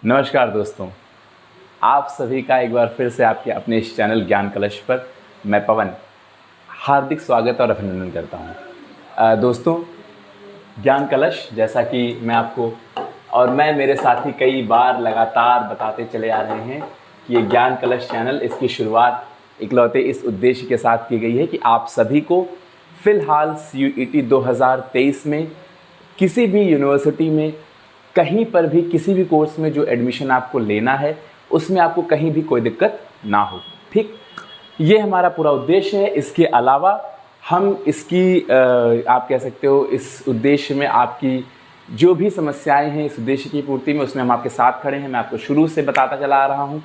नमस्कार दोस्तों, आप सभी का एक बार फिर से आपके अपने इस चैनल ज्ञान कलश पर मैं पवन हार्दिक स्वागत और अभिनंदन करता हूं। दोस्तों, ज्ञान कलश जैसा कि मैं आपको और मैं मेरे साथी कई बार लगातार बताते चले आ रहे हैं कि ये ज्ञान कलश चैनल, इसकी शुरुआत इकलौते इस उद्देश्य के साथ की गई है कि आप सभी को फ़िलहाल CUET 2023 में किसी भी यूनिवर्सिटी में कहीं पर भी किसी भी कोर्स में जो एडमिशन आपको लेना है उसमें आपको कहीं भी कोई दिक्कत ना हो। ठीक, ये हमारा पूरा उद्देश्य है। इसके अलावा हम इसकी आप कह सकते हो इस उद्देश्य में आपकी जो भी समस्याएं हैं इस उद्देश्य की पूर्ति में, उसमें हम आपके साथ खड़े हैं। मैं आपको शुरू से बताता चला आ रहा हूँ,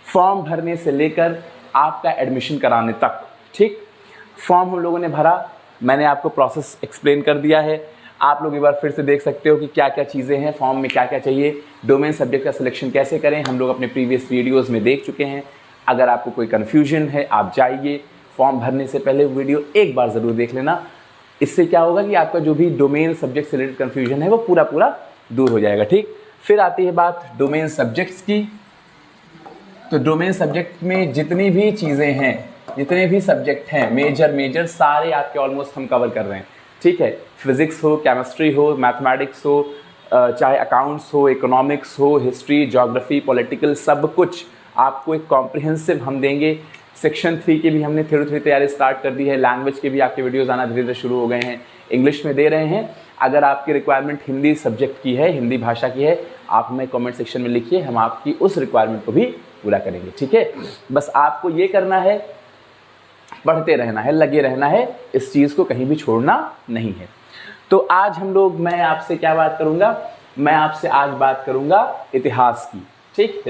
फॉर्म भरने से लेकर आपका एडमिशन कराने तक। ठीक, फॉर्म हम लोगों ने भरा, मैंने आपको प्रोसेस एक्सप्लेन कर दिया है। आप लोग एक बार फिर से देख सकते हो कि क्या क्या चीज़ें हैं फॉर्म में, क्या क्या चाहिए, डोमेन सब्जेक्ट का सिलेक्शन कैसे करें, हम लोग अपने प्रीवियस वीडियोस में देख चुके हैं। अगर आपको कोई कन्फ्यूजन है आप जाइए, फॉर्म भरने से पहले वीडियो एक बार ज़रूर देख लेना। इससे क्या होगा कि आपका जो भी डोमेन सब्जेक्ट से रिलेटेड कन्फ्यूजन है वो पूरा दूर हो जाएगा। ठीक, फिर आती है बात डोमेन सब्जेक्ट्स की। तो डोमेन सब्जेक्ट में जितनी भी चीज़ें हैं, जितने भी सब्जेक्ट हैं मेजर सारे आपके ऑलमोस्ट हम कवर कर रहे हैं। ठीक है, फिजिक्स हो, केमिस्ट्री हो, मैथमेटिक्स हो, चाहे अकाउंट्स हो, इकोनॉमिक्स हो, हिस्ट्री, ज्योग्राफी, पॉलिटिकल, सब कुछ आपको एक कॉम्प्रिहेंसिव हम देंगे। सेक्शन 3 की भी हमने थोड़ी तैयारी स्टार्ट कर दी है। लैंग्वेज के भी आपके वीडियोस आना धीरे धीरे शुरू हो गए हैं, इंग्लिश में दे रहे हैं। अगर आपकी रिक्वायरमेंट हिंदी सब्जेक्ट की है, हिंदी भाषा की है, आप हमें कमेंट सेक्शन में लिखिए, हम आपकी उस रिक्वायरमेंट को भी पूरा करेंगे। ठीक है, बस आपको ये करना है, पढ़ते रहना है, लगे रहना है, इस चीज़ को कहीं भी छोड़ना नहीं है। तो आज मैं आपसे क्या बात करूंगा, मैं आपसे आज बात करूंगा इतिहास की। ठीक,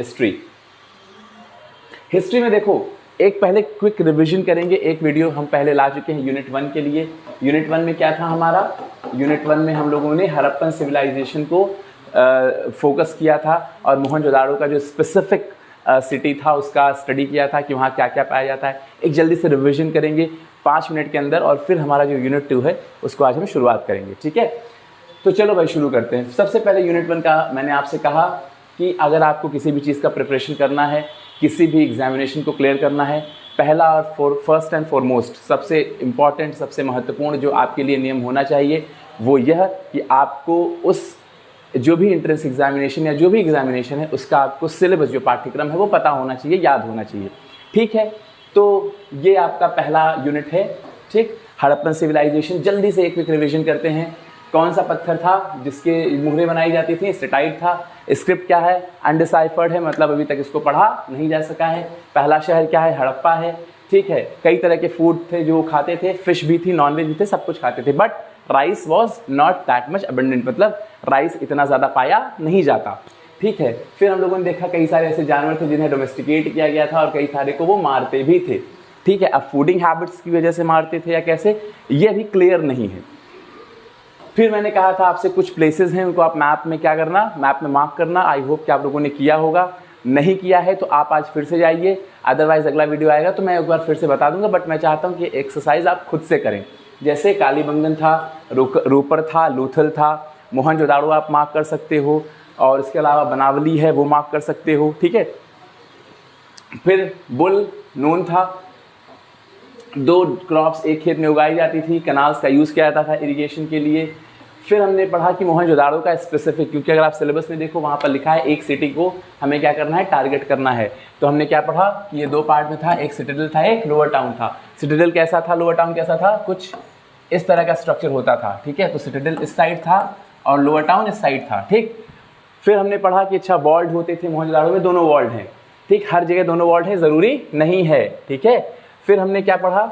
हिस्ट्री में देखो, एक पहले क्विक रिवीजन करेंगे। एक वीडियो हम पहले ला चुके हैं यूनिट 1 के लिए। यूनिट 1 में क्या था हमारा, यूनिट 1 में हम लोगों ने हड़प्पन सिविलाइजेशन को फोकस किया था और मोहनजोदाड़ो का जो स्पेसिफिक सिटी था उसका स्टडी किया था कि वहाँ क्या क्या पाया जाता है। एक जल्दी से रिवीजन करेंगे 5 मिनट के अंदर और फिर हमारा जो यूनिट 2 है उसको आज हम शुरुआत करेंगे। ठीक है, तो चलो भाई शुरू करते हैं। सबसे पहले यूनिट 1 का मैंने आपसे कहा कि अगर आपको किसी भी चीज़ का प्रिपरेशन करना है, किसी भी एग्जामिनेशन को क्लियर करना है, पहला और फर्स्ट एंड फॉरमोस्ट सबसे इम्पॉर्टेंट, सबसे महत्वपूर्ण जो आपके लिए नियम होना चाहिए वो यह कि आपको उस जो भी एंट्रेंस एग्जामिनेशन या जो भी एग्जामिनेशन है उसका आपको सिलेबस, जो पाठ्यक्रम है वो पता होना चाहिए, याद होना चाहिए। ठीक है, तो ये आपका पहला यूनिट है। ठीक, हड़प्पन सिविलाइजेशन, जल्दी से एक क्विक रिवीजन करते हैं। कौन सा पत्थर था जिसके मुहरें बनाई जाती थी, स्टेटाइट था। स्क्रिप्ट क्या है, अनडिसाइफर्ड है, मतलब अभी तक इसको पढ़ा नहीं जा सका है। पहला शहर क्या है, हड़प्पा है। ठीक है, कई तरह के फूड थे जो खाते थे, फिश भी थी, नॉनवेज भी थे, सब कुछ खाते थे, but rice was not that much abundant, मतलब राइस इतना ज़्यादा पाया नहीं जाता। ठीक है, फिर हम लोगों ने देखा कई सारे ऐसे जानवर थे जिन्हें डोमेस्टिकेट किया गया था और कई सारे को वो मारते भी थे। ठीक है, अब फूडिंग हैबिट्स की वजह से मारते थे या कैसे, ये अभी क्लियर नहीं है। फिर मैंने कहा था आपसे कुछ प्लेसेस हैं उनको आप मैप में क्या करना, मैप में मार्क करना। आई होप कि आप लोगों ने किया होगा, नहीं किया है तो आप आज फिर से जाइए, अदरवाइज अगला वीडियो आएगा तो मैं एक बार फिर से बता दूंगा। बट मैं चाहता हूँ कि एक्सरसाइज आप खुद से करें। जैसे कालीबंगन था, रोपर था, लूथल था, मोहनजोदाड़ो आप मार्क कर सकते हो, और इसके अलावा बनावली है वो मार्क कर सकते हो। ठीक है, फिर बुल नून था, 2 क्रॉप्स एक खेत में उगाई जाती थी, कनाल्स का यूज़ किया जाता था इरिगेशन के लिए। फिर हमने पढ़ा कि मोहनजोदाड़ो का स्पेसिफिक, क्योंकि अगर आप सिलेबस में देखो वहाँ पर लिखा है एक सिटी को हमें क्या करना है, टारगेट करना है। तो हमने क्या पढ़ा कि ये 2 पार्ट में था, एक सिटाडेल था, एक लोअर टाउन था। सिटाडेल कैसा था, लोअर टाउन कैसा था, कुछ इस तरह का स्ट्रक्चर होता था। ठीक है, तो सिटाडेल इस साइड था और लोअर टाउन इस साइड था। ठीक, फिर हमने पढ़ा कि अच्छा वॉल्ड होते थे, मोहनजोदाड़ो में दोनों वॉल्ड हैं। ठीक, हर जगह दोनों वॉल्ड हैं ज़रूरी नहीं है। ठीक है, फिर हमने क्या पढ़ा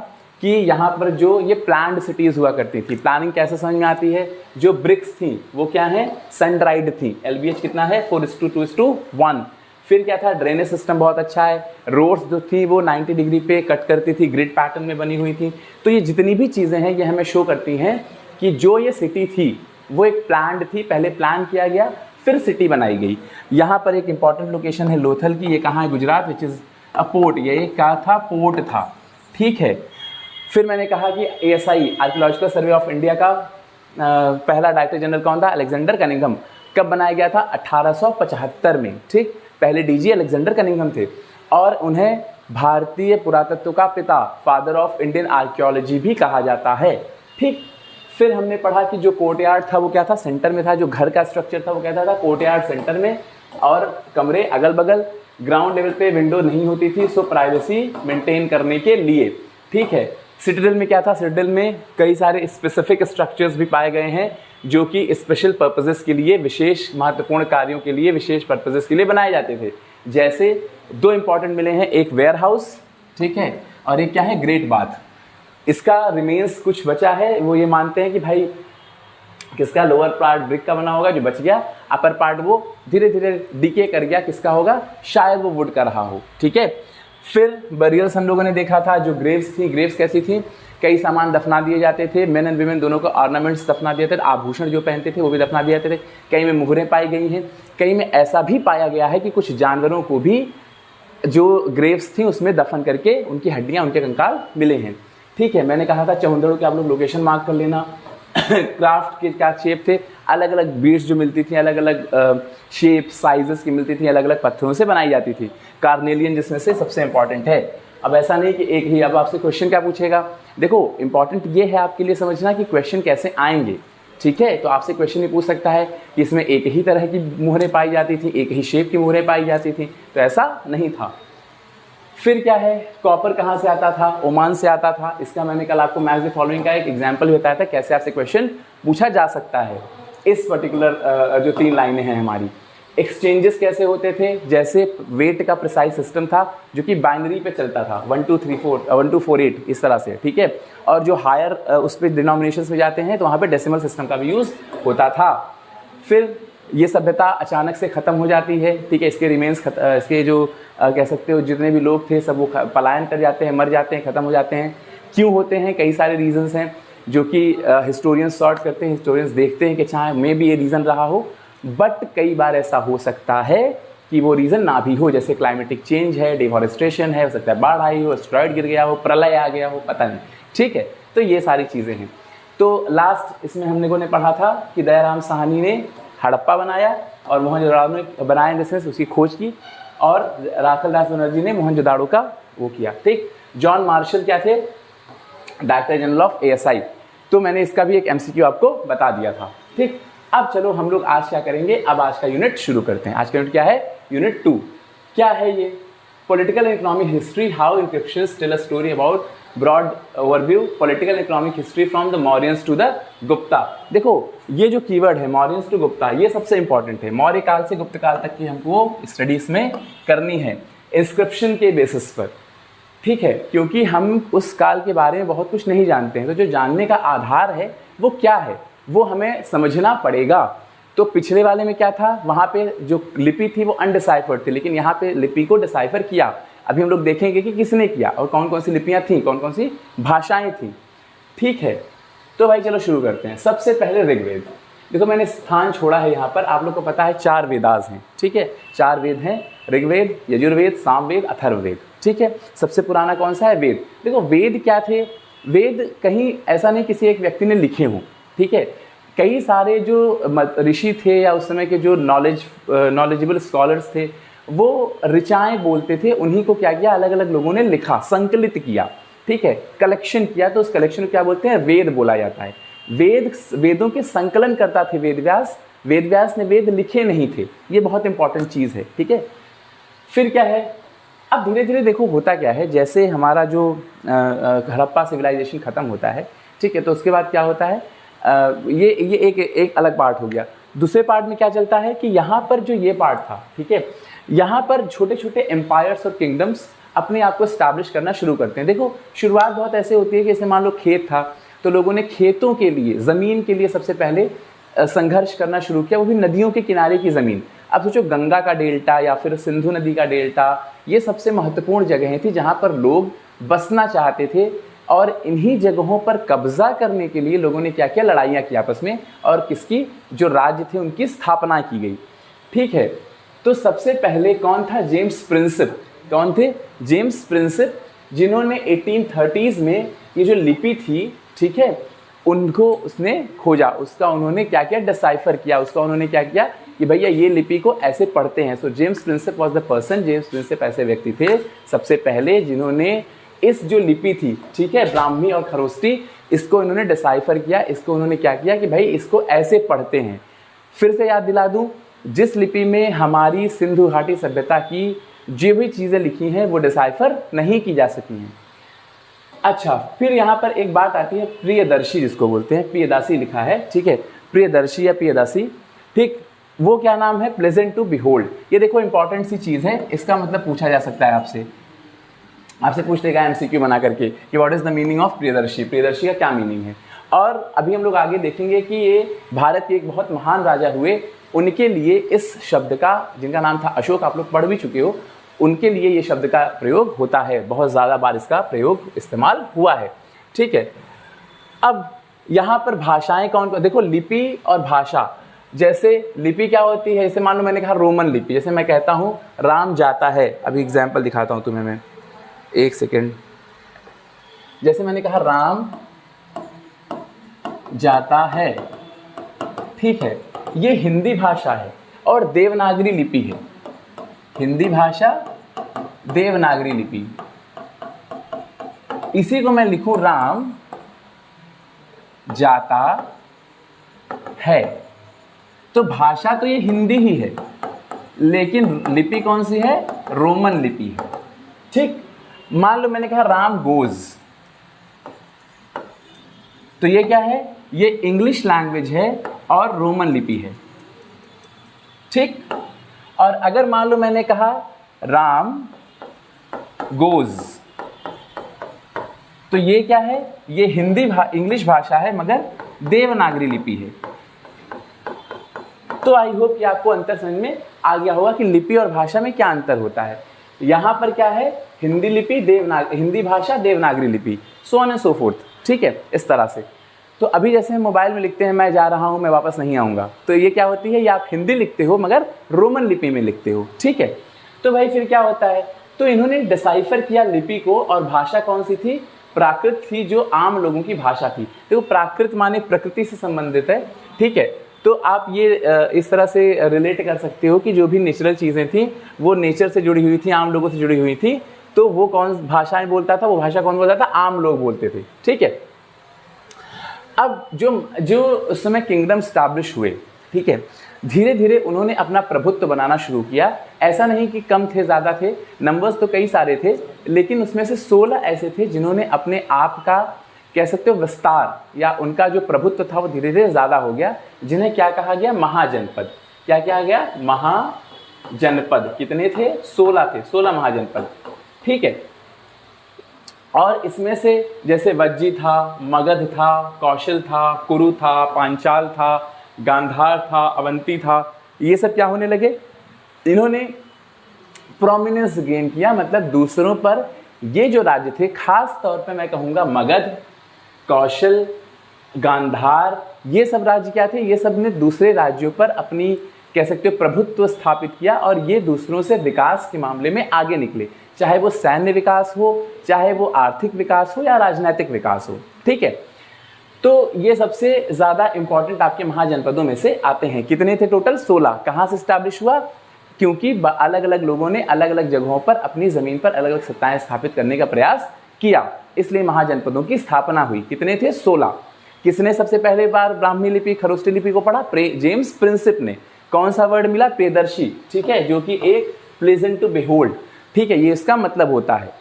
कि यहाँ पर जो ये प्लान्ड सिटीज़ हुआ करती थी, प्लानिंग कैसे समझ में आती है, जो ब्रिक्स थी वो क्या है, सन ड्राइड थी। LBH कितना है, 4:2:1। फिर क्या था, ड्रेनेज सिस्टम बहुत अच्छा है, रोड्स जो थी वो 90 डिग्री पे कट करती थी, ग्रिड पैटर्न में बनी हुई थी। तो ये जितनी भी चीज़ें हैं ये हमें शो करती हैं कि जो ये सिटी थी वो एक प्लान्ड थी, पहले प्लान किया गया फिर सिटी बनाई गई। यहाँ पर एक इंपॉर्टेंट लोकेशन है लोथल की, ये कहाँ है, Gujarat, which is a port. ये क्या था, पोर्ट था। ठीक है, फिर मैंने कहा कि ASI archaeological survey of India का पहला डायरेक्टर जनरल कौन था, अलेक्जेंडर कनिंघम। कब बनाया गया था? 1875 में। ठीक, पहले डीजी अलेक्जेंडर कनिंघम थे और उन्हें भारतीय पुरातत्व का पिता, फादर ऑफ इंडियन आर्कियोलॉजी भी कहा जाता है। ठीक, फिर हमने पढ़ा कि जो कोर्टयार्ड था वो क्या था? सेंटर में था। जो घर का स्ट्रक्चर था वो कहता था कोर्टयार्ड सेंटर में और कमरे अगल बगल, ग्राउंड लेवल पे विंडो नहीं होती थी, सो प्राइवेसी मेंटेन करने के लिए। ठीक है, सिटाडेल में क्या था? सिटाडेल में कई सारे स्पेसिफिक स्ट्रक्चर्स भी पाए गए हैं जो कि स्पेशल पर्पसेस के लिए, विशेष महत्वपूर्ण कार्यों के लिए, विशेष पर्पसेस के लिए बनाए जाते थे। जैसे दो इंपॉर्टेंट मिले हैं, एक वेयर हाउस, ठीक है, और एक क्या है? Great bath. इसका रिमेन्स कुछ बचा है, वो ये मानते हैं कि भाई किसका लोअर पार्ट ब्रिक का बना होगा जो बच गया, अपर पार्ट वो धीरे धीरे डिके कर गया, किसका होगा? शायद वो वुड का रहा हो। ठीक है, फिर बरियल्स हम लोगों ने देखा था, जो ग्रेव्स थी, ग्रेव्स कैसी थी? कई सामान दफना दिए जाते थे, मेन एंड वीमेन दोनों को ऑर्नामेंट्स दफना दिए थे, आभूषण जो पहनते थे वो भी दफना दिए जाते थे। कई में मुहरें पाई गई हैं, कई में ऐसा भी पाया गया है कि कुछ जानवरों को भी जो ग्रेव्स थी उसमें दफन करके उनकी हड्डियां, उनके कंकाल मिले हैं। ठीक है, मैंने कहा था चौंदड़ों के आप लोग लोकेशन मार्क कर लेना। क्राफ्ट के क्या शेप थे? अलग अलग बीड्स जो मिलती थी, अलग अलग शेप साइजेस की मिलती थी, अलग अलग पत्थरों से बनाई जाती थी। कार्नेलियन जिसमें से सबसे इंपॉर्टेंट है। अब ऐसा नहीं कि एक ही, अब आपसे क्वेश्चन क्या पूछेगा? देखो इंपॉर्टेंट ये है आपके लिए समझना कि क्वेश्चन कैसे आएंगे। ठीक है, तो आपसे क्वेश्चन ये पूछ सकता है कि इसमें एक ही तरह की मुहरें पाई जाती थी, एक ही शेप की मुहरें पाई जाती थी, तो ऐसा नहीं था। फिर क्या है? कॉपर कहाँ से आता था? ओमान से आता था। इसका मैंने कल आपको मैच द फॉलोइंग का एक एग्जाम्पल बताया था, कैसे आपसे क्वेश्चन पूछा जा सकता है। इस पर्टिकुलर जो 3 लाइनें हैं हमारी, एक्सचेंजेस कैसे होते थे? जैसे वेट का प्रिसाइज सिस्टम था जो कि बाइनरी पे चलता था, 1248 इस तरह से। ठीक है, और जो हायर उस पर डिनोमिनेशंस में जाते हैं तो वहाँ पे डेसिमल सिस्टम का भी यूज़ होता था। फिर ये सभ्यता अचानक से ख़त्म हो जाती है। ठीक है, इसके रिमेन्स इसके जो कह सकते हो जितने भी लोग थे सब वो पलायन कर जाते हैं, मर जाते हैं, ख़त्म हो जाते हैं। क्यों होते हैं? कई सारे रीजंस हैं जो कि हिस्टोरियंस सॉर्ट करते हैं, हिस्टोरियंस देखते हैं कि चाहे मे भी ये रीज़न रहा हो, बट कई बार ऐसा हो सकता है कि वो रीज़न ना भी हो। जैसे क्लाइमेटिक चेंज है, डिफॉरेस्टेशन है, हो सकता है बाढ़ आई हो, एस्टेरॉयड गिर गया हो, प्रलय आ गया हो, पता नहीं। ठीक है, तो ये सारी चीज़ें हैं। तो लास्ट इसमें हम लोगों ने पढ़ा था कि दयाराम साहनी ने हड़प्पा बनाया और मोहनजोदाड़ो ने बनाया, जैसे उसकी खोज की, और राखल दास बनर्जी ने मोहनजोदाड़ो का वो किया। ठीक, जॉन मार्शल क्या थे? Director general of ASI। तो मैंने इसका भी एक MCQ आपको बता दिया था। ठीक, अब चलो हम लोग आज क्या करेंगे? अब आज का यूनिट शुरू करते हैं। आज का यूनिट क्या है? यूनिट 2। क्या है ये? Political and economic history, how inscriptions tell a story about broad overview political economic history from the Mauryans to the Gupta. देखो ये जो कीवर्ड है मौर्यंस टू गुप्ता, ये सबसे इंपॉर्टेंट है। मौर्य काल से गुप्त काल तक की हमको स्टडीज में करनी है इंस्क्रिप्शन के बेसिस पर। ठीक है, क्योंकि हम उस काल के बारे में बहुत कुछ नहीं जानते हैं, तो जो जानने का आधार है वो क्या है वो हमें समझना पड़ेगा। तो पिछले वाले में क्या था? वहाँ पे जो लिपि थी वो अनडिसाइफर्ड थी, लेकिन यहाँ पे लिपि को डिसाइफर किया। अभी हम लोग देखेंगे कि किसने किया और कौन कौन सी लिपियाँ थी, कौन कौन सी भाषाएं थी। ठीक है, तो भाई चलो शुरू करते हैं। सबसे पहले ऋग्वेद। देखो मैंने स्थान छोड़ा है यहाँ पर, आप लोग को पता है 4 वेदास हैं। ठीक है, 4 वेद हैं, ऋग्वेद, यजुर्वेद, सामवेद, अथर्ववेद। ठीक है, सबसे पुराना कौन सा है? वेद। देखो वेद क्या थे? वेद कहीं ऐसा नहीं किसी एक व्यक्ति ने लिखे हों। ठीक है, कई सारे जो ऋषि थे या उस समय के जो नॉलेजेबल स्कॉलर्स थे वो ऋचाएँ बोलते थे, उन्हीं को क्या किया? अलग अलग लोगों ने लिखा, संकलित किया। ठीक है, कलेक्शन किया, तो उस कलेक्शन को क्या बोलते हैं? वेद बोला जाता है। वेदों के संकलन करता थे वेदव्यास। वेदव्यास ने वेद लिखे नहीं थे, ये बहुत इंपॉर्टेंट चीज़ है। ठीक है, फिर क्या है? अब धीरे धीरे देखो होता क्या है, जैसे हमारा जो हड़प्पा सिविलाइजेशन ख़त्म होता है, ठीक है, तो उसके बाद क्या होता है? ये एक अलग पार्ट हो गया। दूसरे पार्ट में क्या चलता है कि यहाँ पर जो ये पार्ट था, ठीक है, यहाँ पर छोटे छोटे एम्पायर्स और किंगडम्स अपने आप को स्टैब्लिश करना शुरू करते हैं। देखो शुरुआत बहुत ऐसे होती है कि जैसे मान लो खेत था, तो लोगों ने खेतों के लिए, ज़मीन के लिए सबसे पहले संघर्ष करना शुरू किया, वो भी नदियों के किनारे की ज़मीन। अब सोचो गंगा का डेल्टा या फिर सिंधु नदी का डेल्टा, ये सबसे महत्वपूर्ण जगहें थी जहाँ पर लोग बसना चाहते थे, और इन्हीं जगहों पर कब्जा करने के लिए लोगों ने क्या किया? लड़ाइयाँ की आपस में, और किसकी? जो राज्य थे उनकी स्थापना की गई। ठीक है, तो सबसे पहले कौन था? James Prinsep. कौन थे? जेम्स प्रिंसेप, जिन्होंने 1830s में ये जो लिपि थी, ठीक है, उनको उसने खोजा, उसका उन्होंने क्या किया, डिसाइफर किया, उसका उन्होंने क्या किया कि भैया ये लिपि को ऐसे पढ़ते हैं। सो James Prinsep was the person, James Prinsep ऐसे व्यक्ति थे सबसे पहले जिन्होंने इस जो लिपि थी, ठीक है, ब्राह्मी और खरोष्टी, इसको इन्होंने डिसाइफर किया, इसको उन्होंने क्या किया कि भाई इसको ऐसे पढ़ते हैं। फिर से याद दिला दूं, जिस लिपि में हमारी सिंधु घाटी सभ्यता की जो भी चीज़ें लिखी हैं वो डिसाइफर नहीं की जा सकी हैं। अच्छा, फिर यहाँ पर एक बात आती है प्रियदर्शी, जिसको बोलते हैं, प्रियदासी लिखा है, ठीक है, प्रियदर्शी या प्रियदासी, ठीक, वो क्या नाम है, प्लेजेंट टू बिहोल्ड। ये देखो इंपॉर्टेंट सी चीज़ है, इसका मतलब पूछा जा सकता है आपसे पूछ लेगा एमसीक्यू बना करके कि what is the meaning of Priyadarshi, Priyadarshi का क्या मीनिंग है। और अभी हम लोग आगे देखेंगे कि ये भारत के एक बहुत महान राजा हुए, उनके लिए इस शब्द का, जिनका नाम था अशोक, आप लोग पढ़ भी चुके हो, उनके लिए ये शब्द का प्रयोग होता है, बहुत ज़्यादा बार इसका प्रयोग इस्तेमाल हुआ है, ठीक है। अब यहाँ पर भाषाएं कौन कौन, देखो लिपि और भाषा, जैसे लिपि क्या होती है, जैसे मान लो मैंने कहा रोमन लिपि, जैसे मैं कहता हूँ राम जाता है, अभी एग्जाम्पल दिखाता हूँ तुम्हें मैं, एक सेकेंड, जैसे मैंने कहा राम जाता है, ठीक है, ये हिंदी भाषा है और देवनागरी लिपि है, हिंदी भाषा देवनागरी लिपि, इसी को मैं लिखूं राम जाता है, तो भाषा तो ये हिंदी ही है, लेकिन लिपि कौन सी है, रोमन लिपि है, ठीक। मान लो मैंने कहा राम गोज, तो ये क्या है, ये इंग्लिश लैंग्वेज है और रोमन लिपि है, ठीक। और अगर मान लो मैंने कहा राम गोज, तो ये क्या है, ये इंग्लिश भाषा है मगर देवनागरी लिपि है। तो आई होप कि आपको अंतर समझ में आ गया होगा कि लिपि और भाषा में क्या अंतर होता है। यहाँ पर क्या है, हिंदी लिपि हिंदी भाषा देवनागरी लिपि, so on and so fourth, ठीक है, इस तरह से। तो अभी जैसे हम मोबाइल में लिखते हैं मैं जा रहा हूँ, मैं वापस नहीं आऊँगा, तो ये क्या होती है, ये आप हिंदी लिखते हो मगर रोमन लिपि में लिखते हो, ठीक है। तो भाई फिर क्या होता है, तो इन्होंने डिसाइफर किया लिपि को, और भाषा कौन सी थी, प्राकृत थी, जो आम लोगों की भाषा थी। देखो प्राकृत माने प्रकृति से संबंधित है, ठीक है। तो आप ये इस तरह से रिलेट कर सकते हो कि जो भी नेचुरल चीज़ें थी वो नेचर से जुड़ी हुई थी, आम लोगों से जुड़ी हुई थी, तो वो कौन भाषाएं बोलता था, वो भाषा कौन बोलता था, आम लोग बोलते थे, ठीक है। अब जो उस समय किंगडम स्टैब्लिश हुए, ठीक है, धीरे धीरे उन्होंने अपना प्रभुत्व बनाना शुरू किया। ऐसा नहीं कि कम थे ज़्यादा थे, नंबर्स तो कई सारे थे, लेकिन उसमें से 16 ऐसे थे जिन्होंने अपने आप का, कह सकते हो, विस्तार या उनका जो प्रभुत्व था वो धीरे धीरे ज़्यादा हो गया, जिन्हें क्या कहा गया, महाजनपद। क्या कहा गया, महाजनपद। कितने थे, 16 थे, 16 महाजनपद, ठीक है। और इसमें से जैसे वज्जी था, मगध था, कौशल था, कुरु था, पांचाल था, गांधार था, अवंती था, ये सब क्या होने लगे, इन्होंने प्रोमिनेंस गेन किया, मतलब दूसरों पर। ये जो राज्य थे, खास तौर पे मैं कहूँगा मगध, कौशल, गांधार, ये सब राज्य क्या थे, ये सब ने दूसरे राज्यों पर अपनी, कह सकते हो, प्रभुत्व स्थापित किया, और ये दूसरों से विकास के मामले में आगे निकले, चाहे वो सैन्य विकास हो, चाहे वो आर्थिक विकास हो या राजनीतिक विकास हो, ठीक है। तो ये सबसे ज़्यादा इंपॉर्टेंट आपके महाजनपदों में से आते हैं। कितने थे टोटल, 16। कहाँ से स्टैब्लिश हुआ, क्योंकि अलग अलग लोगों ने अलग अलग जगहों पर अपनी ज़मीन पर अलग अलग सत्ताएं स्थापित करने का प्रयास किया, इसलिए महाजनपदों की स्थापना हुई। कितने थे, 16। किसने सबसे पहले बार ब्राह्मी लिपि, खरोष्टी लिपि को पढ़ा, जेम्स प्रिंसेप ने। कौन सा वर्ड मिला, प्रियदर्शी, ठीक है, जो कि एक प्लेजेंट टू बिहोल्ड, ठीक है, ये इसका मतलब होता है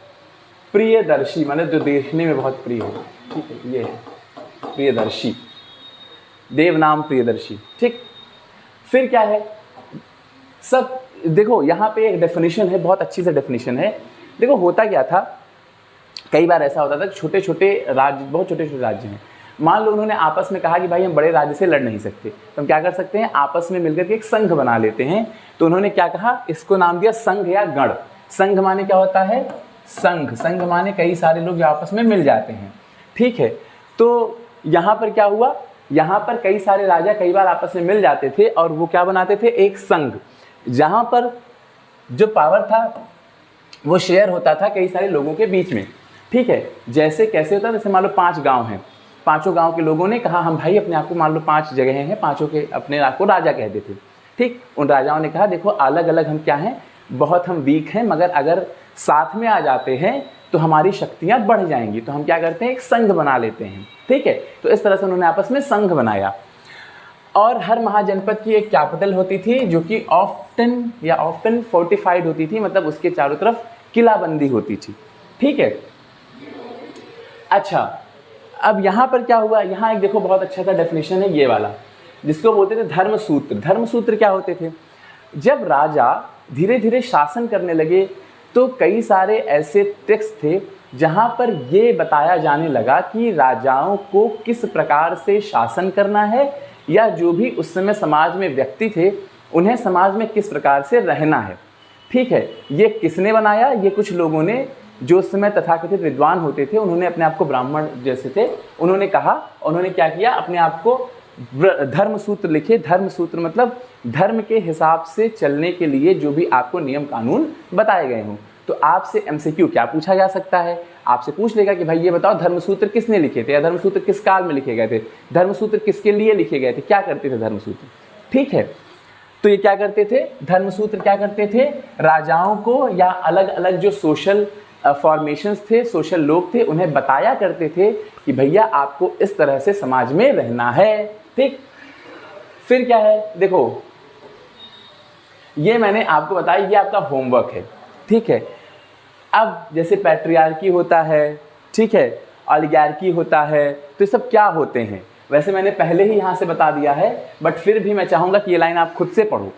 प्रियदर्शी, मतलब जो देखने में बहुत प्रिय हो, ठीक है, ये है प्रियदर्शी, देवनाम प्रियदर्शी, ठीक। फिर क्या है, सब देखो यहाँ पे एक डेफिनेशन है, बहुत अच्छी से डेफिनेशन है। देखो होता क्या था, कई बार ऐसा होता था कि छोटे छोटे राज्य, बहुत छोटे छोटे राज्य हैं, मान लो उन्होंने आपस में कहा कि भाई हम बड़े राज्य से लड़ नहीं सकते, तो हम क्या कर सकते हैं, आपस में मिलकर के एक संघ बना लेते हैं। तो उन्होंने क्या कहा, इसको नाम दिया संघ या गण। संघ माने क्या होता है, संघ, संघ माने कई सारे लोग जो आपस में मिल जाते हैं, ठीक है। तो यहाँ पर क्या हुआ, यहाँ पर कई सारे राजा कई बार आपस में मिल जाते थे और वो क्या बनाते थे, एक संघ, जहाँ पर जो पावर था वो शेयर होता था कई सारे लोगों के बीच में, ठीक है। जैसे कैसे होता है, जैसे मान लो 5 गांव हैं, पांचों गांव के लोगों ने कहा हम भाई अपने आप को, मान लो 5 जगह हैं, पांचों के अपने आप को राजा कहते थे। ठीक, उन राजाओं ने कहा देखो अलग अलग हम क्या हैं, बहुत हम वीक हैं, मगर अगर साथ में आ जाते हैं तो हमारी शक्तियां बढ़ जाएंगी, तो हम क्या करते हैं, एक संघ बना लेते हैं। ठीक है, तो इस तरह से उन्होंने आपस में संघ बनाया। और हर महाजनपद की एक कैपिटल होती थी जो कि ऑफ्टन फोर्टिफाइड होती थी, मतलब उसके चारों तरफ किलाबंदी होती थी। ठीक है, अच्छा अब यहाँ पर क्या हुआ, यहाँ एक देखो बहुत अच्छा सा डेफिनेशन है ये वाला, जिसको बोलते थे धर्मसूत्र। धर्मसूत्र क्या होते थे, जब राजा धीरे धीरे शासन करने लगे तो कई सारे ऐसे टेक्स्ट थे जहाँ पर ये बताया जाने लगा कि राजाओं को किस प्रकार से शासन करना है, या जो भी उस समय समाज में व्यक्ति थे उन्हें समाज में किस प्रकार से रहना है। ठीक है, ये किसने बनाया, ये कुछ लोगों ने जो उस समय तथाकथित विद्वान होते थे, उन्होंने अपने आप को ब्राह्मण जैसे थे, उन्होंने कहा, उन्होंने क्या किया, अपने आप को धर्मसूत्र लिखे। धर्मसूत्र मतलब धर्म के हिसाब से चलने के लिए जो भी आपको नियम कानून बताए गए हों। तो आपसे एमसीक्यू क्या पूछा जा सकता है, आपसे पूछ लेगा कि भाई ये बताओ धर्मसूत्र किसने लिखे थे, या धर्मसूत्र किस काल में लिखे गए थे, धर्मसूत्र किसके लिए लिखे गए थे, क्या करते थे धर्मसूत्र। ठीक है, तो ये क्या करते थे, धर्मसूत्र क्या करते थे, राजाओं को या अलग अलग जो सोशल फॉर्मेशंस थे, सोशल लोग थे, उन्हें बताया करते थे कि भैया आपको इस तरह से समाज में रहना है। ठीक, फिर क्या है, देखो ये मैंने आपको बताया, ये आपका होमवर्क है। ठीक है, अब जैसे पैट्रियार्की होता है, ठीक है, ऑलिगार्की होता है, तो ये सब क्या होते हैं, वैसे मैंने पहले ही यहाँ से बता दिया है, बट फिर भी मैं चाहूँगा कि ये लाइन आप खुद से पढ़ो।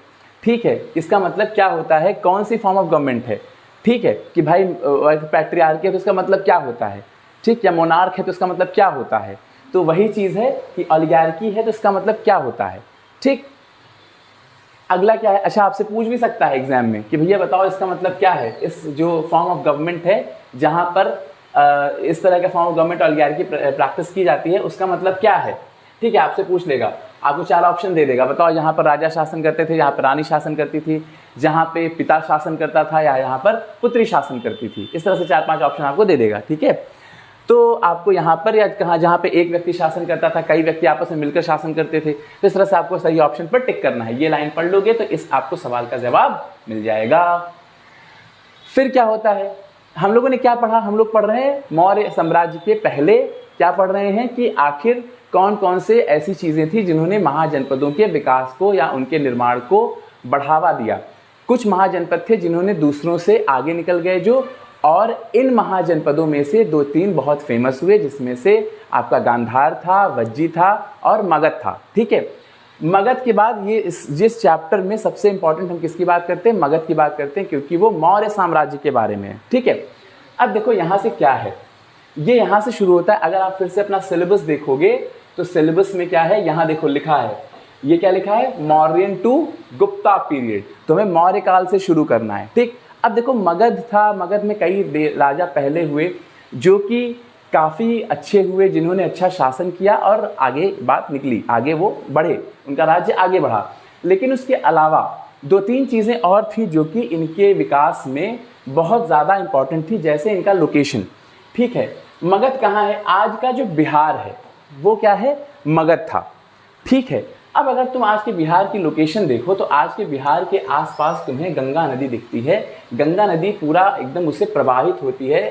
ठीक है, इसका मतलब क्या होता है, कौन सी फॉर्म ऑफ गवर्नमेंट है। ठीक है, कि भाई पैट्रियार्की है तो इसका मतलब क्या होता है, ठीक, या मोनार्क है तो इसका मतलब क्या होता है। तो वही चीज़ है कि ऑलिगार्की है तो इसका मतलब क्या होता है। ठीक, अगला क्या है, अच्छा आपसे पूछ भी सकता है एग्जाम में कि भैया बताओ इसका मतलब क्या है, इस जो फॉर्म ऑफ गवर्नमेंट है जहाँ पर इस तरह का form of government oligarchy practice की जाती है, उसका मतलब क्या है। ठीक है, आपसे पूछ लेगा, आपको 4 ऑप्शन दे देगा, बताओ यहाँ पर राजा शासन करते थे, यहाँ पर रानी शासन करती थी, जहाँ पे पिता शासन करता था, या यहाँ पर पुत्री शासन करती थी। इस तरह से 4-5 ऑप्शन आपको दे देगा। ठीक है, तो आपको यहाँ पर या कहाँ जहाँ पे एक व्यक्ति शासन करता था, कई व्यक्ति आपस में मिलकर शासन करते थे, तो इस तरह से आपको सही ऑप्शन पर टिक करना है। ये लाइन पढ़ लोगे तो इस आपको सवाल का जवाब मिल जाएगा। फिर क्या होता है, हम लोगों ने क्या पढ़ा, हम लोग पढ़ रहे हैं मौर्य साम्राज्य के पहले क्या पढ़ रहे हैं कि आखिर कौन कौन से ऐसी चीज़ें थी जिन्होंने महाजनपदों के विकास को या उनके निर्माण को बढ़ावा दिया। कुछ महाजनपद थे जिन्होंने दूसरों से आगे निकल गए जो, और इन महाजनपदों में से 2-3 बहुत फेमस हुए, जिसमें से आपका गांधार था, वज्जी था और मगध था। ठीक है, मगध के बाद ये जिस चैप्टर में सबसे इंपॉर्टेंट हम किसकी बात करते हैं, मगध की बात करते हैं, क्योंकि वो मौर्य साम्राज्य के बारे में है। ठीक है, अब देखो यहाँ से क्या है, ये यहाँ से शुरू होता है। अगर आप फिर से अपना सिलेबस देखोगे तो सिलेबस में क्या है, यहाँ देखो लिखा है, ये क्या लिखा है, मौर्यन टू गुप्ता पीरियड, तो हमें मौर्य काल से शुरू करना है। ठीक, अब देखो मगध था, मगध में कई राजा पहले हुए जो कि काफ़ी अच्छे हुए, जिन्होंने अच्छा शासन किया और आगे बात निकली, आगे वो बढ़े, उनका राज्य आगे बढ़ा। लेकिन उसके अलावा 2-3 चीज़ें और थी जो कि इनके विकास में बहुत ज़्यादा इम्पॉर्टेंट थी, जैसे इनका लोकेशन। ठीक है, मगध कहाँ है, आज का जो बिहार है वो क्या है, मगध था। ठीक है, अब अगर तुम आज के बिहार की लोकेशन देखो तो आज के बिहार के आसपास तुम्हें गंगा नदी दिखती है, गंगा नदी पूरा एकदम उससे प्रवाहित होती है।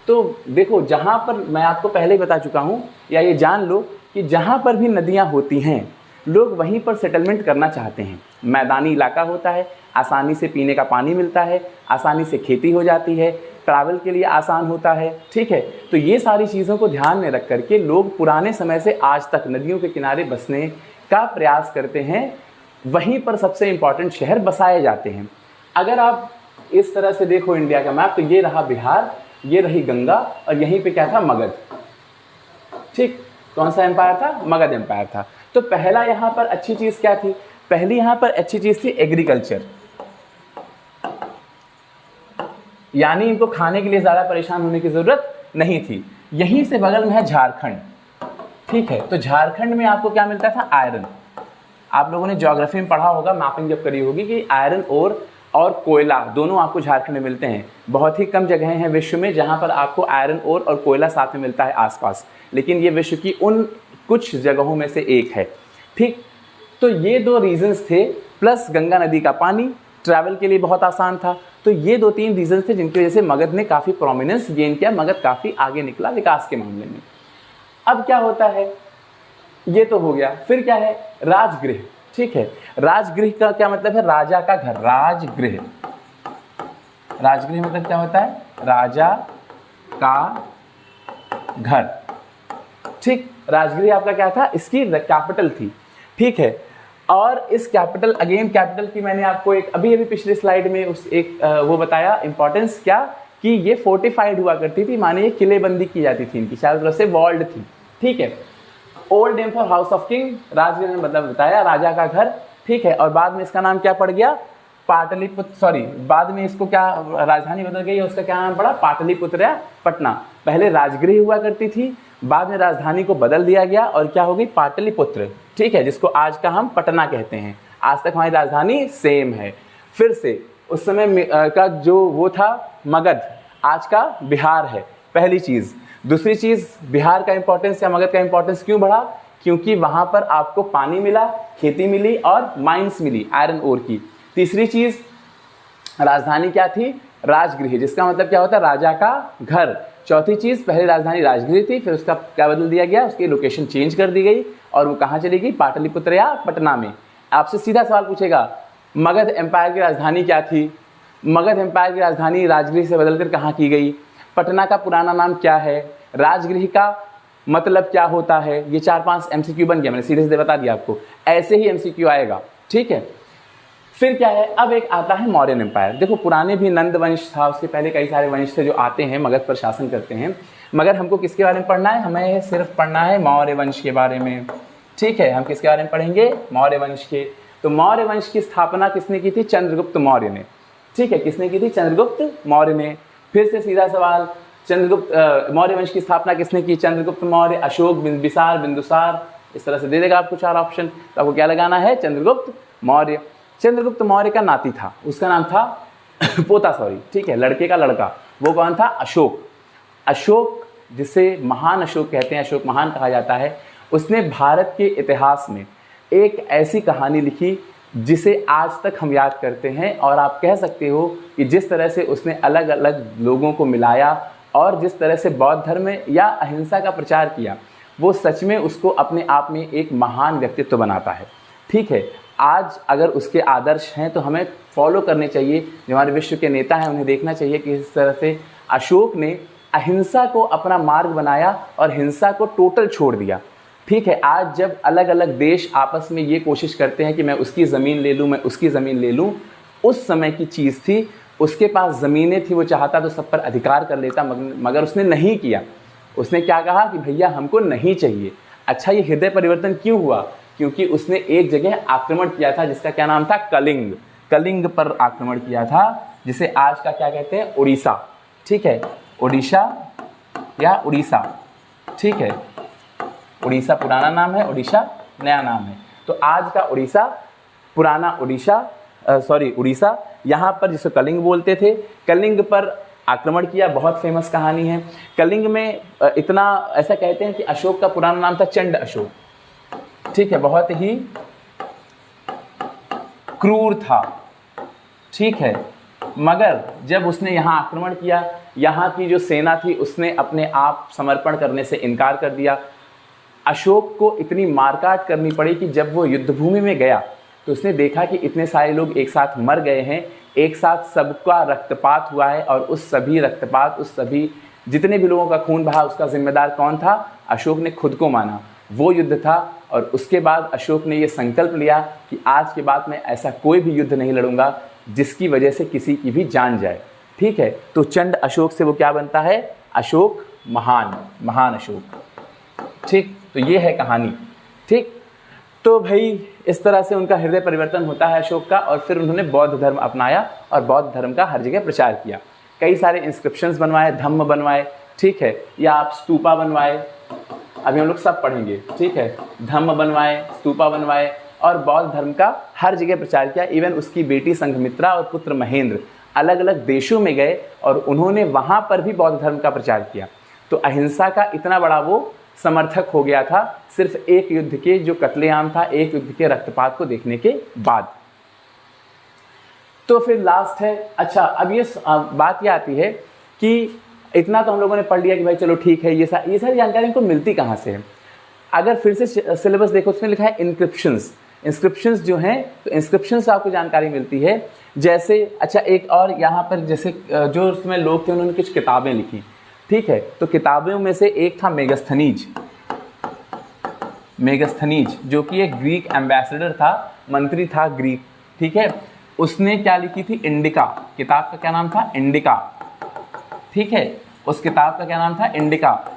तो देखो जहाँ पर, मैं आपको पहले ही बता चुका हूँ, या ये जान लो कि जहाँ पर भी नदियाँ होती हैं लोग वहीं पर सेटलमेंट करना चाहते हैं। मैदानी इलाका होता है, आसानी से पीने का पानी मिलता है, आसानी से खेती हो जाती है, ट्रैवल के लिए आसान होता है। ठीक है, तो ये सारी चीज़ों को ध्यान में रख करके लोग पुराने समय से आज तक नदियों के किनारे बसने का प्रयास करते हैं, वहीं पर सबसे इम्पॉर्टेंट शहर बसाए जाते हैं। अगर आप इस तरह से देखो इंडिया का मैप, तो ये रहा बिहार, ये रही गंगा, और यहीं पे क्या था, मगध। ठीक, कौन सा एम्पायर था, मगध एम्पायर था। तो पहला यहाँ पर अच्छी चीज़ क्या थी, पहली यहाँ पर अच्छी चीज़ थी एग्रीकल्चर, यानी इनको खाने के लिए ज़्यादा परेशान होने की ज़रूरत नहीं थी। यहीं से बगल में है झारखंड। ठीक है, तो झारखंड में आपको क्या मिलता था, आयरन। आप लोगों ने ज्योग्राफी में पढ़ा होगा, मैपिंग जब करी होगी कि आयरन ओर और कोयला दोनों आपको झारखंड में मिलते हैं। बहुत ही कम जगहें हैं विश्व में जहाँ पर आपको आयरन ओर और कोयला साथ में मिलता है आसपास, लेकिन ये विश्व की उन कुछ जगहों में से एक है। ठीक, तो ये 2 रीजंस थे, प्लस गंगा नदी का पानी ट्रैवल के लिए बहुत आसान था। तो ये 2-3 रीजंस थे जिनकी वजह से मगध ने काफ़ी प्रोमिनेंस गेन किया, मगध काफ़ी आगे निकला विकास के मामले में। अब क्या होता है, ये तो हो गया। फिर क्या है, राजगृह। ठीक है, राजगृह का क्या मतलब है, राजा का घर। राजगृह, राजगृह मतलब क्या होता है, राजा का घर। ठीक, राजगृह आपका क्या था, इसकी कैपिटल थी। ठीक है, और इस कैपिटल, अगेन कैपिटल की मैंने आपको एक अभी पिछले स्लाइड में उस एक वो बताया इंपॉर्टेंस, क्या कि ये फोर्टिफाइड हुआ करती थी, माने ये किलेबंदी की जाती थी, इनकी चारों तरफ से वॉल्ड थी। ठीक है, old name for house of king, Rajgriha मतलब बताया राजा का घर। ठीक है, और बाद में इसका नाम क्या पड़ गया, पाटलिपुत्र, सॉरी बाद में इसको क्या राजधानी बदल गई, उसका क्या नाम पड़ा, पाटलिपुत्र या पटना। पहले राजगृह हुआ करती थी, बाद में राजधानी को बदल दिया गया और क्या हो गई, पाटलिपुत्र। ठीक है, जिसको आज का हम पटना कहते हैं। आज तक हमारी राजधानी सेम है। फिर से उस समय का जो वो था मगध, आज का बिहार है, पहली चीज़। दूसरी चीज़, बिहार का इंपॉर्टेंस या मगध का इंपॉर्टेंस क्यों बढ़ा, क्योंकि वहाँ पर आपको पानी मिला, खेती मिली और माइंस मिली आयरन ओर की। तीसरी चीज़, राजधानी क्या थी, राजगृह, जिसका मतलब क्या होता है, राजा का घर। चौथी चीज़, पहले राजधानी राजगृह थी, फिर उसका क्या बदल दिया गया, उसकी लोकेशन चेंज कर दी गई और वो कहाँ चली गई, पाटलिपुत्र या पटना में। आपसे सीधा सवाल पूछेगा, मगध एम्पायर की राजधानी क्या थी, मगध एम्पायर की राजधानी राजगृह से बदलकर कहाँ की गई, पटना का पुराना नाम क्या है, राजगृह का मतलब क्या होता है। ये 4-5 MCQ बन गया, मैंने सीधे सीधे बता दिया आपको, ऐसे ही MCQ आएगा। ठीक है, फिर क्या है, अब एक आता है मौर्यन एम्पायर। देखो पुराने भी नंद वंश था, उससे पहले कई सारे वंश थे जो आते हैं मगध पर शासन करते हैं, मगर हमको किसके बारे में पढ़ना है, हमें सिर्फ पढ़ना है मौर्य वंश के बारे में। ठीक है, हम किसके बारे में पढ़ेंगे, मौर्य वंश के। तो मौर्य वंश की स्थापना किसने की थी, चंद्रगुप्त मौर्य ने। ठीक है, किसने की थी, चंद्रगुप्त मौर्य ने। फिर से सीधा सवाल, चंद्रगुप्त मौर्य वंश की स्थापना किसने की, चंद्रगुप्त मौर्य, अशोक, बिंबिसार, बिंदुसार, इस तरह से दे देगा आपको 4 ऑप्शन। तो आपको क्या लगाना है, चंद्रगुप्त मौर्य। चंद्रगुप्त मौर्य का नाती था, उसका नाम था पोता, सॉरी, ठीक है, लड़के का लड़का, वो कौन था, अशोक। अशोक, जिसे महान अशोक कहते हैं, अशोक महान कहा जाता है, उसने भारत के इतिहास में एक ऐसी कहानी लिखी जिसे आज तक हम याद करते हैं। और आप कह सकते हो कि जिस तरह से उसने अलग अलग लोगों को मिलाया और जिस तरह से बौद्ध धर्म या अहिंसा का प्रचार किया, वो सच में उसको अपने आप में एक महान व्यक्तित्व बनाता है। ठीक है, आज अगर उसके आदर्श हैं तो हमें फॉलो करने चाहिए। जो हमारे विश्व के नेता हैं उन्हें देखना चाहिए कि इस तरह से अशोक ने अहिंसा को अपना मार्ग बनाया और हिंसा को टोटल छोड़ दिया। ठीक है, आज जब अलग अलग देश आपस में ये कोशिश करते हैं कि मैं उसकी ज़मीन ले लूँ, मैं उसकी ज़मीन ले लूँ, उस समय की चीज़ थी, उसके पास ज़मीनें थी, वो चाहता तो सब पर अधिकार कर लेता, मगर उसने नहीं किया। उसने क्या कहा कि भैया हमको नहीं चाहिए। अच्छा, ये हृदय परिवर्तन क्यों हुआ, क्योंकि उसने एक जगह आक्रमण किया था जिसका क्या नाम था, कलिंग। कलिंग पर आक्रमण किया था, जिसे आज का क्या कहते हैं, उड़ीसा। ठीक है, उड़ीसा या उड़ीसा। ठीक है, उड़ीसा पुराना नाम है, उड़ीसा नया नाम है। तो आज का उड़ीसा, पुराना उड़ीसा, यहाँ पर जिसे कलिंग बोलते थे, कलिंग पर आक्रमण किया। बहुत फेमस कहानी है। कलिंग में इतना ऐसा कहते हैं कि अशोक का पुराना नाम था चंड अशोक। ठीक है, बहुत ही क्रूर था। ठीक है, मगर जब उसने यहाँ आक्रमण किया, यहाँ की जो सेना थी उसने अपने आप समर्पण करने से इनकार कर दिया। अशोक को इतनी मारकाट करनी पड़ी कि जब वो युद्धभूमि में गया तो उसने देखा कि इतने सारे लोग एक साथ मर गए हैं, एक साथ सबका रक्तपात हुआ है, और उस सभी रक्तपात, उस सभी जितने भी लोगों का खून बहा, उसका जिम्मेदार कौन था, अशोक ने खुद को माना। वो युद्ध था, और उसके बाद अशोक ने ये संकल्प लिया कि आज के बाद मैं ऐसा कोई भी युद्ध नहीं लड़ूंगा जिसकी वजह से किसी की भी जान जाए। ठीक है, तो चंड अशोक से वो क्या बनता है, अशोक महान, महान अशोक। ठीक, तो ये है कहानी। ठीक, तो भाई इस तरह से उनका हृदय परिवर्तन होता है अशोक का, और फिर उन्होंने बौद्ध धर्म अपनाया और बौद्ध धर्म का हर जगह प्रचार किया। कई सारे इंस्क्रिप्शंस बनवाए, धम्म बनवाए, ठीक है, या आप स्तूपा बनवाए, अभी हम लोग सब पढ़ेंगे। ठीक है, धम्म बनवाए, स्तूपा बनवाए, और बौद्ध धर्म का हर जगह प्रचार किया। इवन उसकी बेटी संघमित्रा और पुत्र महेंद्र अलग अलग देशों में गए और उन्होंने वहाँ पर भी बौद्ध धर्म का प्रचार किया। तो अहिंसा का इतना बड़ा वो समर्थक हो गया था सिर्फ एक युद्ध के जो कत्लेआम था, एक युद्ध के रक्तपात को देखने के बाद। तो फिर लास्ट है, अच्छा अब ये बात ये आती है कि इतना तो हम लोगों ने पढ़ लिया कि भाई चलो ठीक है, ये सारी जानकारी इनको मिलती कहाँ से है। अगर फिर से सिलेबस देखो, उसमें लिखा है इंस्क्रिप्शंस जो हैं, तो इंस्क्रिप्शन से आपको जानकारी मिलती है। जैसे अच्छा एक और यहाँ पर जैसे जो उसमें लोग थे उन्होंने कुछ किताबें लिखी, ठीक है, तो किताबों में से एक था मेगस्थनीज जो कि एक ग्रीक एम्बेसडर था, मंत्री था ग्रीक, ठीक है। उसने क्या लिखी थी, इंडिका, किताब का क्या नाम था, इंडिका, ठीक है। उस किताब का क्या नाम था,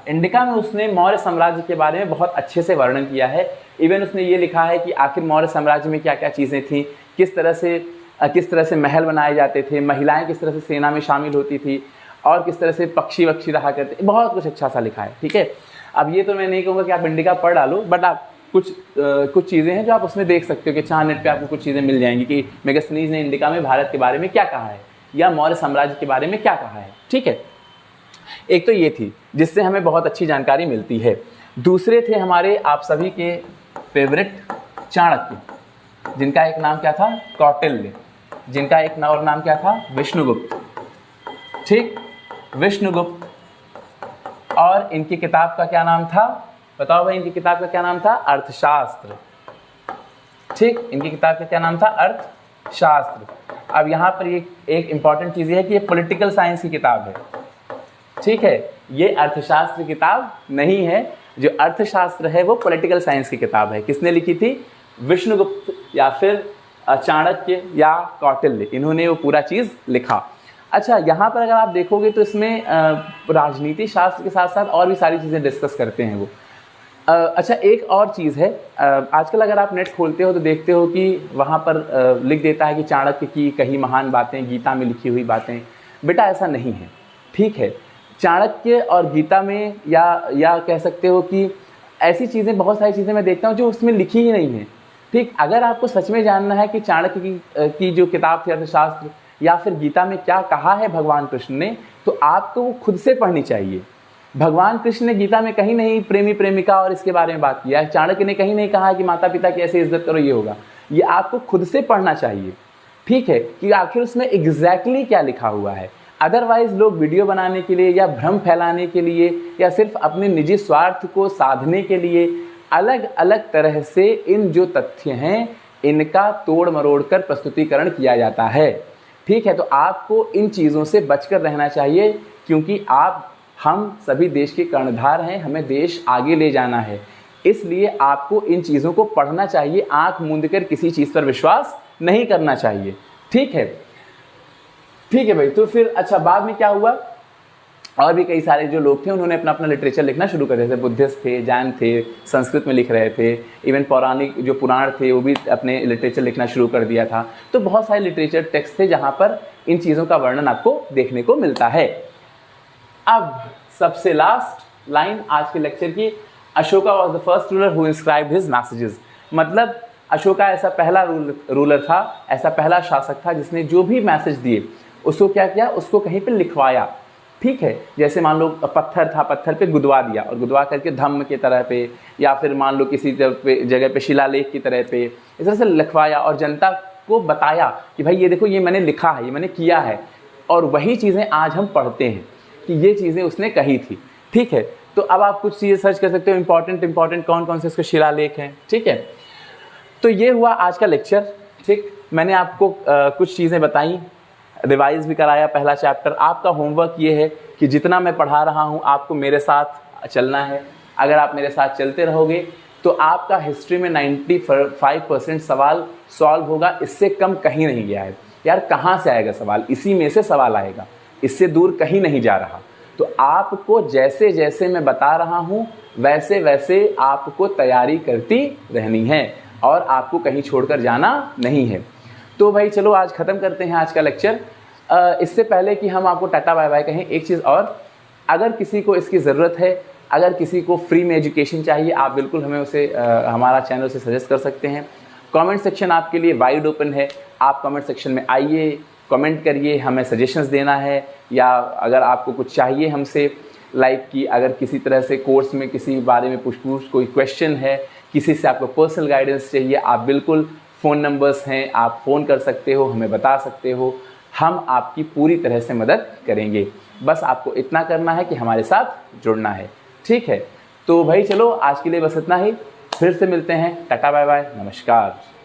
इंडिका में उसने मौर्य साम्राज्य के बारे में बहुत अच्छे से वर्णन किया है। इवन उसने ये लिखा है कि आखिर मौर्य साम्राज्य में क्या क्या चीज़ें थी, किस तरह से महल बनाए जाते थे, महिलाएं किस तरह से सेना में शामिल होती थी, और किस तरह से पक्षी वक्षी रहा करते, बहुत कुछ अच्छा सा लिखा है, ठीक है। अब ये तो मैं नहीं कहूँगा कि आप इंडिका पढ़ डालो, बट आप कुछ चीज़ें हैं जो आप उसमें देख सकते हो कि चाह नेट पे आपको कुछ चीज़ें मिल जाएंगी कि मेगास्थनीज ने इंडिका में भारत के बारे में क्या कहा है या मौर्य साम्राज्य के बारे में क्या कहा है, ठीक है। एक तो ये थी जिससे हमें बहुत अच्छी जानकारी मिलती है। दूसरे थे हमारे आप सभी के फेवरेट चाणक्य, जिनका एक नाम क्या था, कौटिल्य, जिनका एक और नाम क्या था, विष्णुगुप्त, ठीक, विष्णुगुप्त। और इनकी किताब का क्या नाम था, बताओ भाई, इनकी किताब का क्या नाम था, अर्थशास्त्र, ठीक, इनकी किताब का क्या नाम था, अर्थशास्त्र। अब यहाँ पर ये एक इंपॉर्टेंट चीज़ है कि ये पॉलिटिकल साइंस की किताब है, ठीक है, ये अर्थशास्त्र किताब नहीं है। जो अर्थशास्त्र है वो पॉलिटिकल साइंस की किताब है। किसने लिखी थी, विष्णुगुप्त या फिर चाणक्य या कौटिल्य, इन्होंने वो पूरा चीज़ लिखा। अच्छा यहाँ पर अगर आप देखोगे तो इसमें राजनीति शास्त्र के साथ साथ और भी सारी चीज़ें डिस्कस करते हैं वो। अच्छा एक और चीज़ है, आजकल अगर आप नेट खोलते हो तो देखते हो कि वहाँ पर लिख देता है कि चाणक्य की कई महान बातें, गीता में लिखी हुई बातें। बेटा ऐसा नहीं है, ठीक है। चाणक्य और गीता में या कह सकते हो कि ऐसी चीज़ें, बहुत सारी चीज़ें मैं देखता हूँ जो उसमें लिखी ही नहीं है, ठीक। अगर आपको सच में जानना है कि चाणक्य की जो किताब थी अर्थशास्त्र या फिर गीता में क्या कहा है भगवान कृष्ण ने, तो आपको वो खुद से पढ़नी चाहिए। भगवान कृष्ण ने गीता में कहीं नहीं प्रेमी प्रेमिका और इसके बारे में बात किया है। चाणक्य ने कहीं नहीं कहा कि माता पिता की ऐसे इज्जत करो, ये होगा। ये आपको खुद से पढ़ना चाहिए, ठीक है, कि आखिर उसमें एग्जैक्टली क्या लिखा हुआ है। अदरवाइज लोग वीडियो बनाने के लिए या भ्रम फैलाने के लिए या सिर्फ अपने निजी स्वार्थ को साधने के लिए अलग अलग तरह से इन जो तथ्य हैं इनका तोड़ मरोड़ कर प्रस्तुतिकरण किया जाता है, ठीक है। तो आपको इन चीज़ों से बचकर रहना चाहिए, क्योंकि हम सभी देश के कर्णधार हैं, हमें देश आगे ले जाना है। इसलिए आपको इन चीज़ों को पढ़ना चाहिए, आंख मूंद कर किसी चीज़ पर विश्वास नहीं करना चाहिए, ठीक है, ठीक है भाई। तो फिर अच्छा बाद में क्या हुआ, और भी कई सारे जो लोग थे उन्होंने अपना अपना लिटरेचर लिखना शुरू कर दिया थे। बुद्धिस्ट थे, जैन थे, संस्कृत में लिख रहे थे, इवन पौराणिक जो पुराण थे वो भी अपने लिटरेचर लिखना शुरू कर दिया था। तो बहुत सारे लिटरेचर टेक्स्ट थे जहाँ पर इन चीज़ों का वर्णन आपको देखने को मिलता है। अब सबसे लास्ट लाइन आज के लेक्चर की, Ashoka was the first ruler who inscribed his messages. मतलब अशोका ऐसा पहला रूलर था, ऐसा पहला शासक था जिसने जो भी मैसेज दिए उसको क्या किया, उसको कहीं पे लिखवाया, ठीक है। जैसे मान लो पत्थर था, पत्थर पे गुदवा दिया और गुदवा करके धम्म की तरह पे, या फिर मान लो किसी जगह पे शिलालेख की तरह पे इस तरह से लिखवाया और जनता को बताया कि भाई ये देखो, ये मैंने लिखा है, ये मैंने किया है। और वही चीज़ें आज हम पढ़ते हैं कि ये चीज़ें उसने कही थी, ठीक है। तो अब आप कुछ चीज़ें सर्च कर सकते हो, इंपॉर्टेंट कौन कौन से इसके शिलालेख हैं, ठीक है। तो ये हुआ आज का लेक्चर, ठीक। मैंने आपको कुछ चीज़ें बताई, रिवाइज भी कराया पहला चैप्टर। आपका होमवर्क ये है कि जितना मैं पढ़ा रहा हूँ आपको मेरे साथ चलना है। अगर आप मेरे साथ चलते रहोगे तो आपका हिस्ट्री में 95% सवाल सॉल्व होगा, इससे कम कहीं नहीं गया है। यार कहाँ से आएगा सवाल, इसी में से सवाल आएगा, इससे दूर कहीं नहीं जा रहा। तो आपको जैसे जैसे मैं बता रहा हूँ वैसे वैसे आपको तैयारी करती रहनी है और आपको कहीं छोड़कर जाना नहीं है। तो भाई चलो आज ख़त्म करते हैं आज का लेक्चर। इससे पहले कि हम आपको टाटा बाय बाय कहें, एक चीज़ और, अगर किसी को इसकी ज़रूरत है, अगर किसी को फ्री में एजुकेशन चाहिए, आप बिल्कुल हमें उसे हमारा चैनल से सजेस्ट कर सकते हैं। कमेंट सेक्शन आपके लिए वाइड ओपन है। आप कमेंट सेक्शन में आइए, कमेंट करिए, हमें सजेशंस देना है, या अगर आपको कुछ चाहिए हमसे, लाइक कि अगर किसी तरह से कोर्स में किसी बारे में पूछ कोई क्वेश्चन है, किसी से आपको पर्सनल गाइडेंस चाहिए, आप बिल्कुल फ़ोन नंबर्स हैं, आप फ़ोन कर सकते हो, हमें बता सकते हो, हम आपकी पूरी तरह से मदद करेंगे। बस आपको इतना करना है कि हमारे साथ जुड़ना है, ठीक है। तो भाई चलो आज के लिए बस इतना ही, फिर से मिलते हैं, टाटा बाय बाय, नमस्कार।